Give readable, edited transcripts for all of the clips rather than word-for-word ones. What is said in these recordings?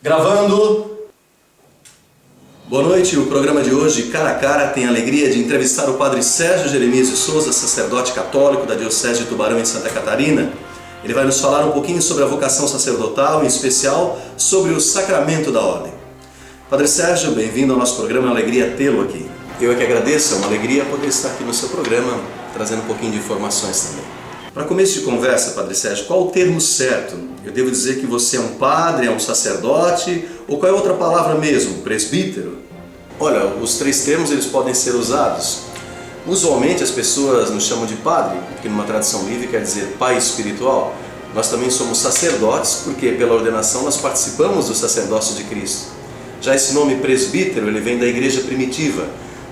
Gravando! Boa noite, o programa de hoje, Cara a Cara, tem a alegria de entrevistar o padre Sérgio Jeremias de Souza, sacerdote católico da Diocese de Tubarão em Santa Catarina. Ele vai nos falar um pouquinho sobre a vocação sacerdotal, em especial sobre o sacramento da ordem. Padre Sérgio, bem-vindo ao nosso programa, é uma alegria tê-lo aqui. Eu é que agradeço, é uma alegria poder estar aqui no seu programa, trazendo um pouquinho de informações também. Para começo de conversa, Padre Sérgio, qual o termo certo? Eu devo dizer que você é um padre, é um sacerdote, ou qual é outra palavra mesmo? Presbítero? Olha, os três termos eles podem ser usados. Usualmente as pessoas nos chamam de padre, que numa tradição livre quer dizer pai espiritual. Nós também somos sacerdotes, porque pela ordenação nós participamos do sacerdócio de Cristo. Já esse nome presbítero, ele vem da igreja primitiva.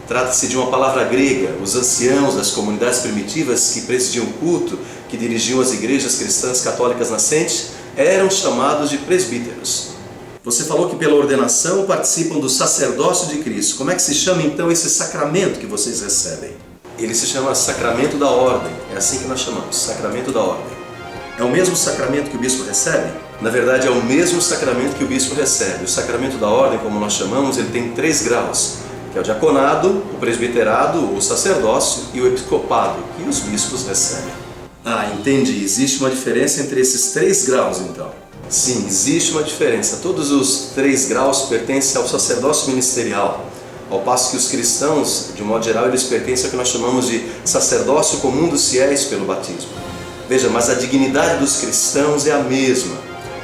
Trata-se de uma palavra grega. Os anciãos das comunidades primitivas que presidiam o culto, que dirigiam as igrejas cristãs católicas nascentes, eram chamados de presbíteros. Você falou que pela ordenação participam do sacerdócio de Cristo. Como é que se chama então esse sacramento que vocês recebem? Ele se chama sacramento da ordem. É assim que nós chamamos, sacramento da ordem. É o mesmo sacramento que o bispo recebe? Na verdade é o mesmo sacramento que o bispo recebe. O sacramento da ordem, como nós chamamos, ele tem 3 graus. Que é o diaconado, o presbiterado, o sacerdócio e o episcopado, que os bispos recebem. Ah, entendi. Existe uma diferença entre esses 3 graus, então? Sim, existe uma diferença. Todos os 3 graus pertencem ao sacerdócio ministerial, ao passo que os cristãos, de um modo geral, eles pertencem ao que nós chamamos de sacerdócio comum dos fiéis pelo batismo. Veja, mas a dignidade dos cristãos é a mesma.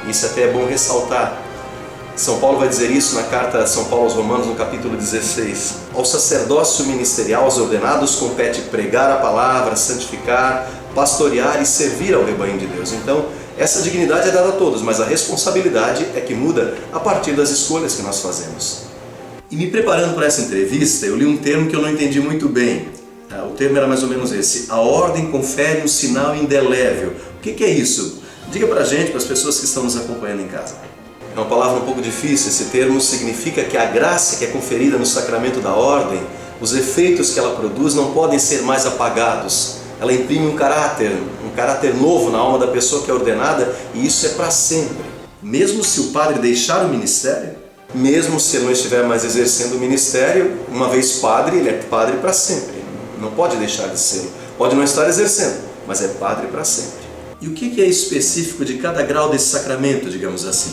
Isso até é bom ressaltar. São Paulo vai dizer isso na carta de São Paulo aos Romanos, no capítulo 16. Ao sacerdócio ministerial, aos ordenados, compete pregar a palavra, santificar, pastorear e servir ao rebanho de Deus. Então, essa dignidade é dada a todos, mas a responsabilidade é que muda a partir das escolhas que nós fazemos. E me preparando para essa entrevista, eu li um termo que eu não entendi muito bem. O termo era mais ou menos esse: a ordem confere um sinal indelével. O que é isso? Diga para a gente, para as pessoas que estão nos acompanhando em casa. É uma palavra um pouco difícil. Esse termo significa que a graça que é conferida no sacramento da ordem, os efeitos que ela produz não podem ser mais apagados. Ela imprime um caráter novo na alma da pessoa que é ordenada, e isso é para sempre. Mesmo se o padre deixar o ministério? Mesmo se ele não estiver mais exercendo o ministério, uma vez padre, ele é padre para sempre. Não pode deixar de ser. Pode não estar exercendo, mas é padre para sempre. E o que é específico de cada grau desse sacramento, digamos assim?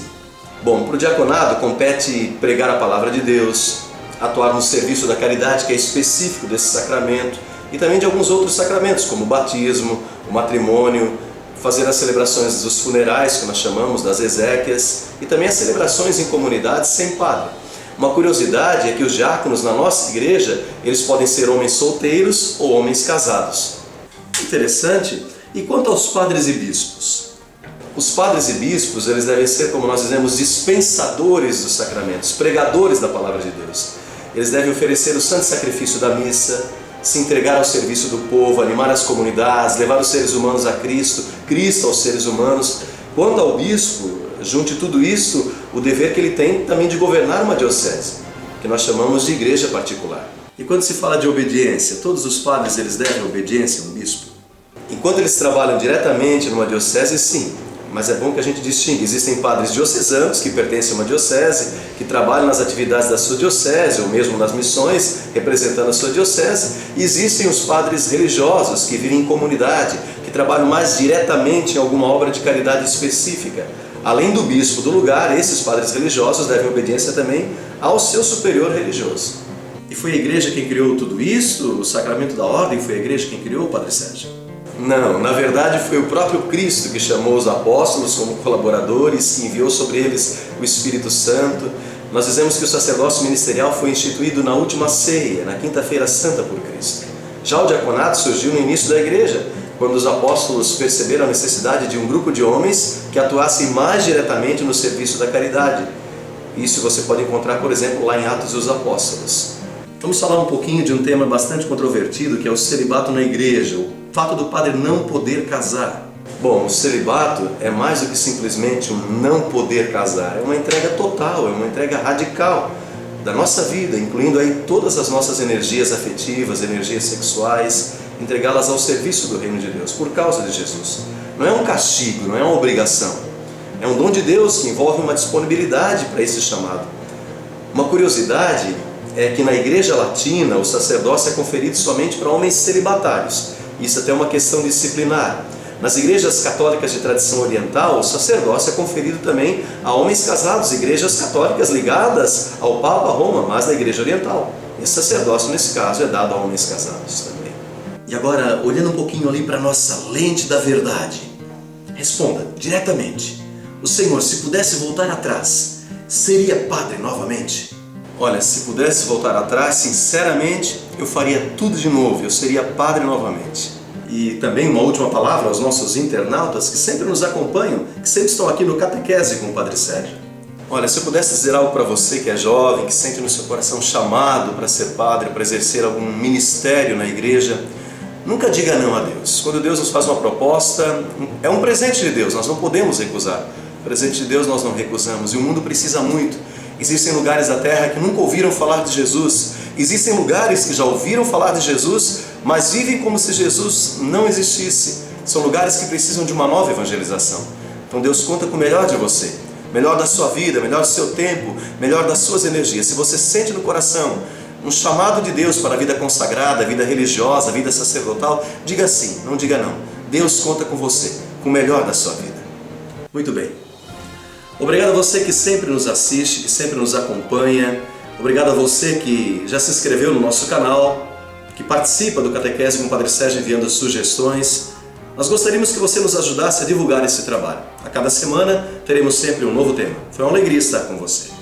Bom, para o diaconado compete pregar a palavra de Deus, atuar no serviço da caridade, que é específico desse sacramento, e também de alguns outros sacramentos, como o batismo, o matrimônio, fazer as celebrações dos funerais, que nós chamamos das exéquias, e também as celebrações em comunidades sem padre. Uma curiosidade é que os diáconos na nossa igreja, eles podem ser homens solteiros ou homens casados. Interessante. E quanto aos padres e bispos? Os padres e bispos, eles devem ser, como nós dizemos, dispensadores dos sacramentos, pregadores da palavra de Deus. Eles devem oferecer o santo sacrifício da missa, se entregar ao serviço do povo, animar as comunidades, levar os seres humanos a Cristo, Cristo aos seres humanos. Quanto ao bispo, junte tudo isso, o dever que ele tem também de governar uma diocese, que nós chamamos de igreja particular. E quando se fala de obediência, todos os padres eles devem obediência a um bispo? Enquanto eles trabalham diretamente numa diocese, sim. Mas é bom que a gente distinga. Existem padres diocesanos que pertencem a uma diocese, que trabalham nas atividades da sua diocese, ou mesmo nas missões, representando a sua diocese. E existem os padres religiosos que vivem em comunidade, que trabalham mais diretamente em alguma obra de caridade específica. Além do bispo do lugar, esses padres religiosos devem obediência também ao seu superior religioso. E foi a igreja quem criou tudo isso? O sacramento da ordem foi a igreja quem criou, Padre Sérgio? Não, na verdade foi o próprio Cristo que chamou os apóstolos como colaboradores, que enviou sobre eles o Espírito Santo. Nós dizemos que o sacerdócio ministerial foi instituído na última ceia, na quinta-feira santa por Cristo. Já o diaconato surgiu no início da igreja, quando os apóstolos perceberam a necessidade de um grupo de homens que atuassem mais diretamente no serviço da caridade. Isso você pode encontrar, por exemplo, lá em Atos dos Apóstolos. Vamos falar um pouquinho de um tema bastante controvertido, que é o celibato na igreja, o fato do padre não poder casar. Bom, o celibato é mais do que simplesmente um não poder casar, é uma entrega total, é uma entrega radical da nossa vida, incluindo aí todas as nossas energias afetivas, energias sexuais, entregá-las ao serviço do reino de Deus, por causa de Jesus. Não é um castigo, não é uma obrigação. É um dom de Deus que envolve uma disponibilidade para esse chamado. Uma curiosidade é que na Igreja Latina o sacerdócio é conferido somente para homens celibatários. Isso até é uma questão disciplinar. Nas igrejas católicas de tradição oriental, o sacerdócio é conferido também a homens casados, igrejas católicas ligadas ao Papa Roma, mas na Igreja Oriental. Esse sacerdócio, nesse caso, é dado a homens casados também. E agora, olhando um pouquinho ali para a nossa lente da verdade, responda diretamente: o Senhor, se pudesse voltar atrás, seria padre novamente? Olha, se pudesse voltar atrás, sinceramente, eu faria tudo de novo, eu seria padre novamente. E também uma última palavra aos nossos internautas que sempre nos acompanham, que sempre estão aqui no Catequese com o Padre Sérgio. Olha, se eu pudesse dizer algo para você que é jovem, que sente no seu coração chamado para ser padre, para exercer algum ministério na igreja, nunca diga não a Deus. Quando Deus nos faz uma proposta, é um presente de Deus, nós não podemos recusar. O presente de Deus nós não recusamos e o mundo precisa muito. Existem lugares da terra que nunca ouviram falar de Jesus. Existem lugares que já ouviram falar de Jesus, mas vivem como se Jesus não existisse. São lugares que precisam de uma nova evangelização. Então Deus conta com o melhor de você, melhor da sua vida, melhor do seu tempo, melhor das suas energias. Se você sente no coração um chamado de Deus para a vida consagrada, a vida religiosa, a vida sacerdotal, diga sim, não diga não. Deus conta com você, com o melhor da sua vida. Muito bem. Obrigado a você que sempre nos assiste, que sempre nos acompanha. Obrigado a você que já se inscreveu no nosso canal, que participa do Catequese com o Padre Sérgio enviando sugestões. Nós gostaríamos que você nos ajudasse a divulgar esse trabalho. A cada semana teremos sempre um novo tema. Foi uma alegria estar com você.